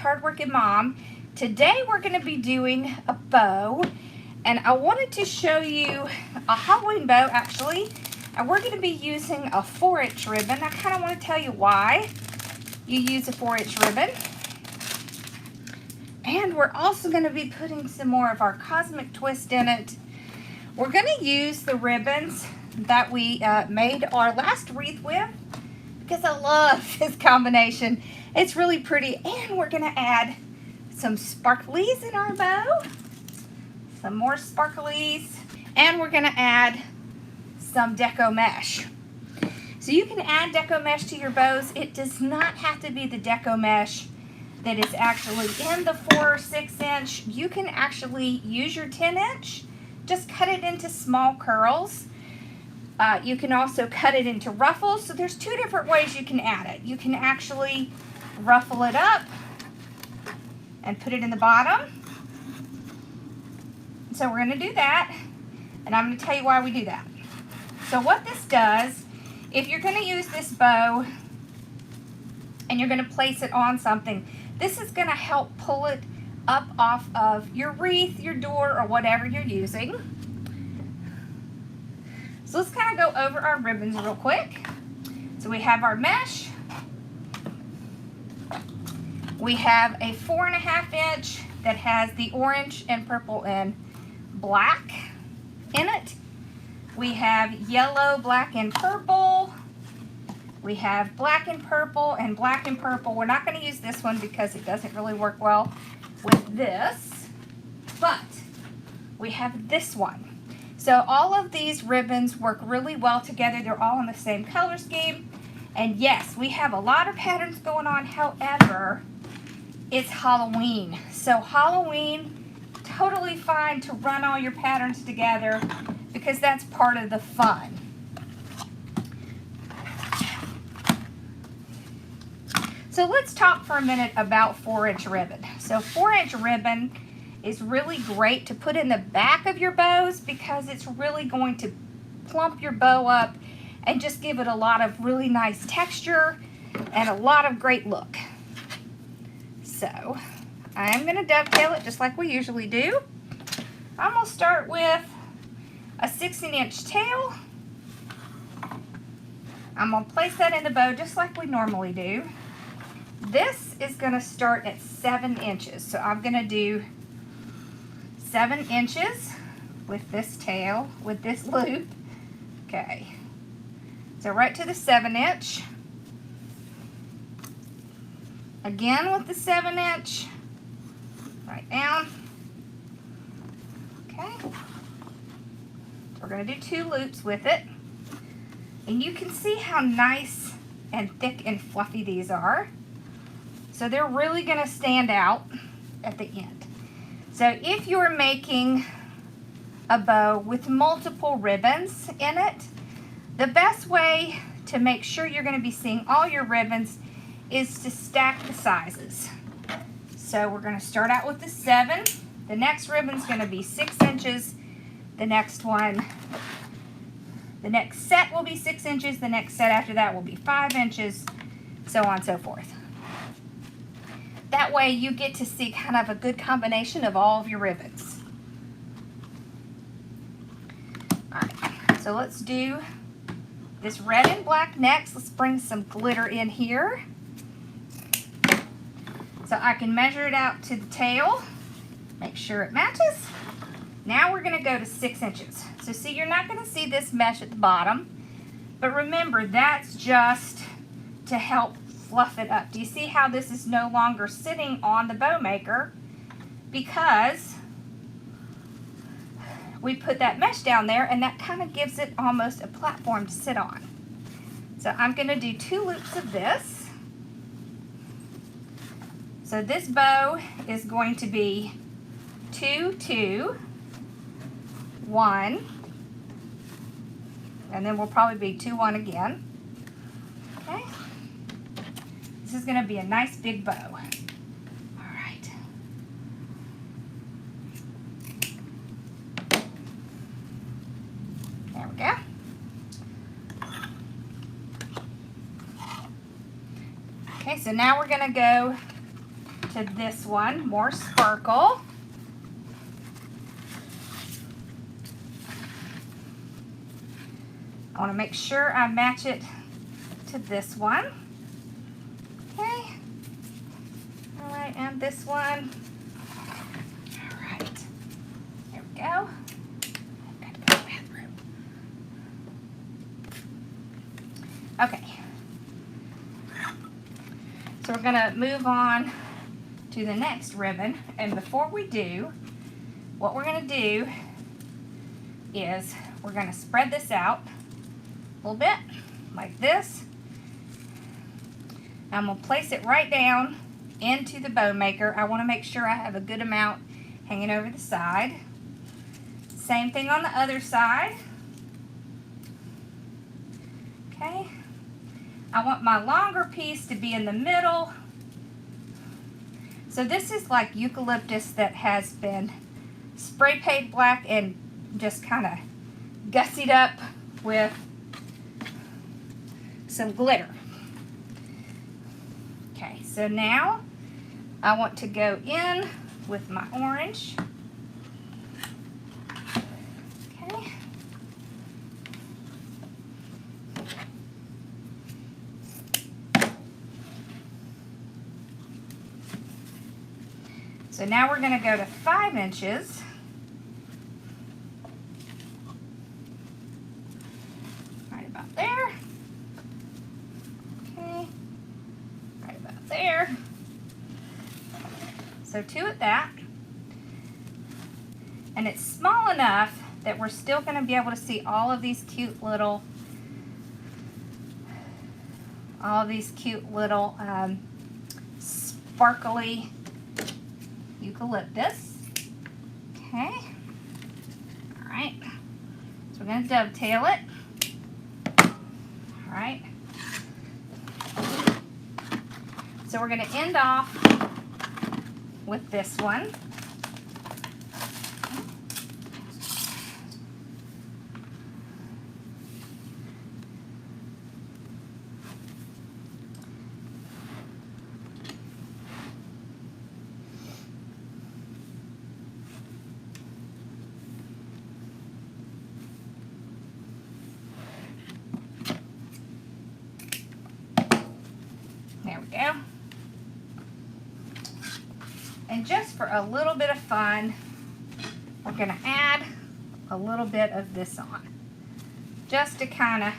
Hardworking Mom. Today we're going to be doing a bow, and I wanted to show you a Halloween bow actually, and we're going to be using a 4-inch ribbon. I kind of want to tell you why you use a 4-inch ribbon. And we're also going to be putting some more of our cosmic twist in it. We're going to use the ribbons that we made our last wreath with, because I love this combination. It's really pretty, and we're gonna add some sparklies in our bow, some more sparklies, and we're gonna add some deco mesh. So you can add deco mesh to your bows. It does not have to be the deco mesh that is actually in the 4 or 6 inch. You can actually use your 10 inch, just cut it into small curls. You can also cut it into ruffles. So there's 2 different ways you can add it. You can actually ruffle it up and put it in the bottom. So we're going to do that, and I'm going to tell you why we do that. So what this does, if you're going to use this bow and you're going to place it on something, this is going to help pull it up off of your wreath, your door, or whatever you're using. So let's kind of go over our ribbons real quick. So we have our mesh. We have a 4.5 inch that has the orange and purple and black in it. We have yellow, black, and purple. We have black and purple and black and purple. We're not going to use this one because it doesn't really work well with this, but we have this one. So all of these ribbons work really well together. They're all in the same color scheme. And yes, we have a lot of patterns going on. However, it's Halloween. So Halloween, totally fine to run all your patterns together because that's part of the fun. So let's talk for a minute about 4-inch ribbon. So 4-inch ribbon is really great to put in the back of your bows because it's really going to plump your bow up and just give it a lot of really nice texture and a lot of great look. So I'm going to dovetail it just like we usually do. I'm going to start with a 16-inch tail. I'm going to place that in the bow just like we normally do. This is going to start at 7 inches. So I'm going to do 7 inches with this tail, with this loop. Okay, so right to the 7-inch. Again with the 7-inch, right down. Okay, so we're going to do 2 loops with it. And you can see how nice and thick and fluffy these are. So they're really going to stand out at the end. So if you're making a bow with multiple ribbons in it, the best way to make sure you're going to be seeing all your ribbons is to stack the sizes. So we're going to start out with the 7. The next ribbon's going to be 6 inches. The next one, the next set will be 6 inches. The next set after that will be 5 inches, so on and so forth. That way you get to see kind of a good combination of all of your ribbons. Alright, so let's do this red and black next. Let's bring some glitter in here. So I can measure it out to the tail, make sure it matches. Now we're going to go to 6 inches. So see, you're not going to see this mesh at the bottom, but remember that's just to help fluff it up. Do you see how this is no longer sitting on the bow maker because we put that mesh down there, and that kind of gives it almost a platform to sit on. So I'm going to do 2 loops of this. So this bow is going to be 2, 2, 1, and then we'll probably be 2, 1 again. Okay. This is going to be a nice big bow. All right. There we go. Okay, so now we're going to go to this one, more sparkle. I want to make sure I match it to this one. Okay. All right, and this one. All right. There we go. I've got to go to the bathroom. Okay. So we're going to move on to the next ribbon. And before we do, what we're going to do is we're going to spread this out a little bit like this. I'm going to place it right down into the bow maker. I want to make sure I have a good amount hanging over the side. Same thing on the other side. Okay. I want my longer piece to be in the middle. So this is like eucalyptus that has been spray painted black and just kind of gussied up with some glitter. Okay, so now I want to go in with my orange. Okay. So now we're going to go to 5 inches. Right about there. Okay. Right about there. So 2 at that. And it's small enough that we're still going to be able to see all of these cute little sparkly eucalyptus. Okay. All right. So we're going to dovetail it. All right. So we're going to end off with this one. There we go. And just for a little bit of fun, we're going to add a little bit of this on, just to kind of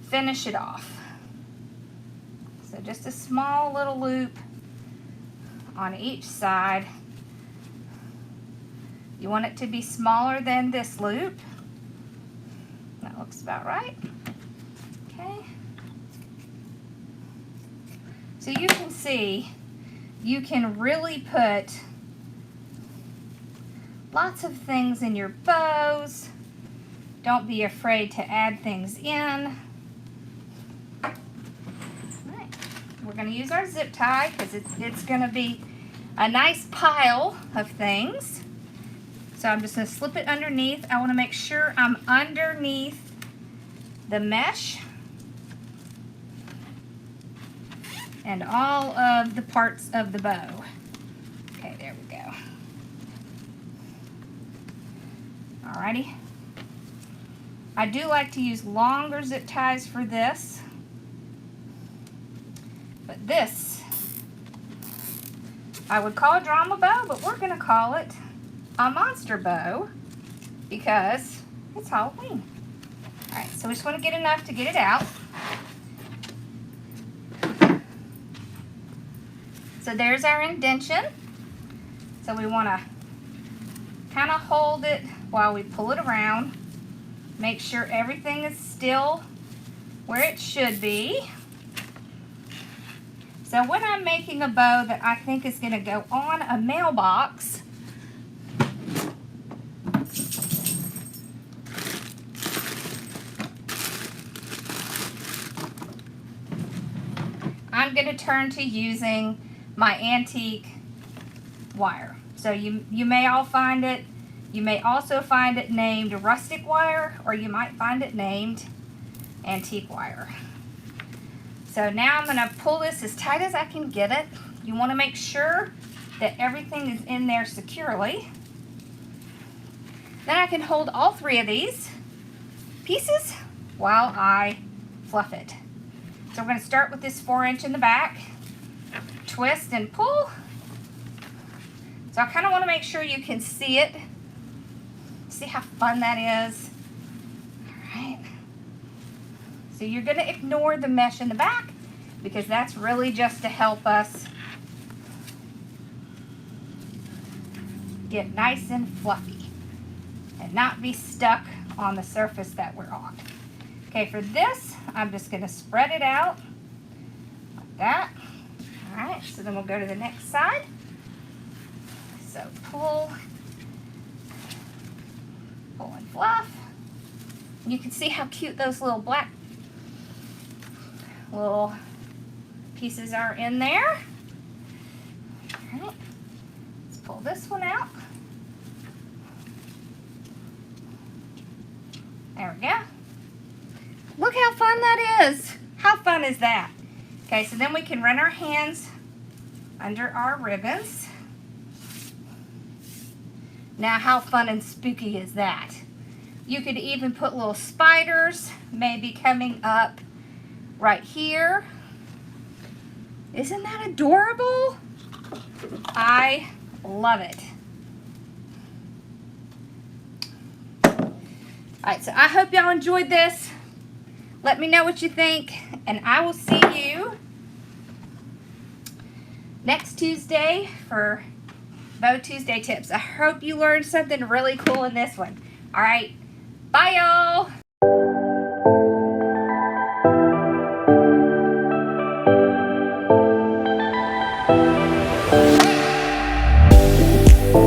finish it off. So just a small little loop on each side. You want it to be smaller than this loop. That looks about right. Okay. So you can see, you can really put lots of things in your bows. Don't be afraid to add things in. All right. We're going to use our zip tie because it's going to be a nice pile of things. So I'm just going to slip it underneath. I want to make sure I'm underneath the mesh and all of the parts of the bow. Okay, there we go. Alrighty. I do like to use longer zip ties for this, but this I would call a drama bow, but we're going to call it a monster bow because it's Halloween. Alright, so we just want to get enough to get it out. So there's our indention. So we want to kind of hold it while we pull it around. Make sure everything is still where it should be. So when I'm making a bow that I think is going to go on a mailbox, I'm going to turn to using my antique wire. So you may all find it. You may also find it named rustic wire, or you might find it named antique wire. So now I'm going to pull this as tight as I can get it. You want to make sure that everything is in there securely. Then I can hold all 3 of these pieces while I fluff it. So we're going to start with this 4-inch in the back, twist and pull. So I kind of want to make sure you can see it. See how fun that is? All right. So you're going to ignore the mesh in the back because that's really just to help us get nice and fluffy and not be stuck on the surface that we're on. Okay, for this, I'm just going to spread it out like that. All right, so then we'll go to the next side. So pull and fluff. You can see how cute those little black little pieces are in there. All right, let's pull this one out. There we go. Look how fun that is. How fun is that? Okay, so then we can run our hands under our ribbons. Now, how fun and spooky is that? You could even put little spiders maybe coming up right here. Isn't that adorable? I love it. All right, so I hope y'all enjoyed this. Let me know what you think, and I will see you next Tuesday for Bow Tuesday tips. I hope you learned something really cool in this one. All right, bye y'all.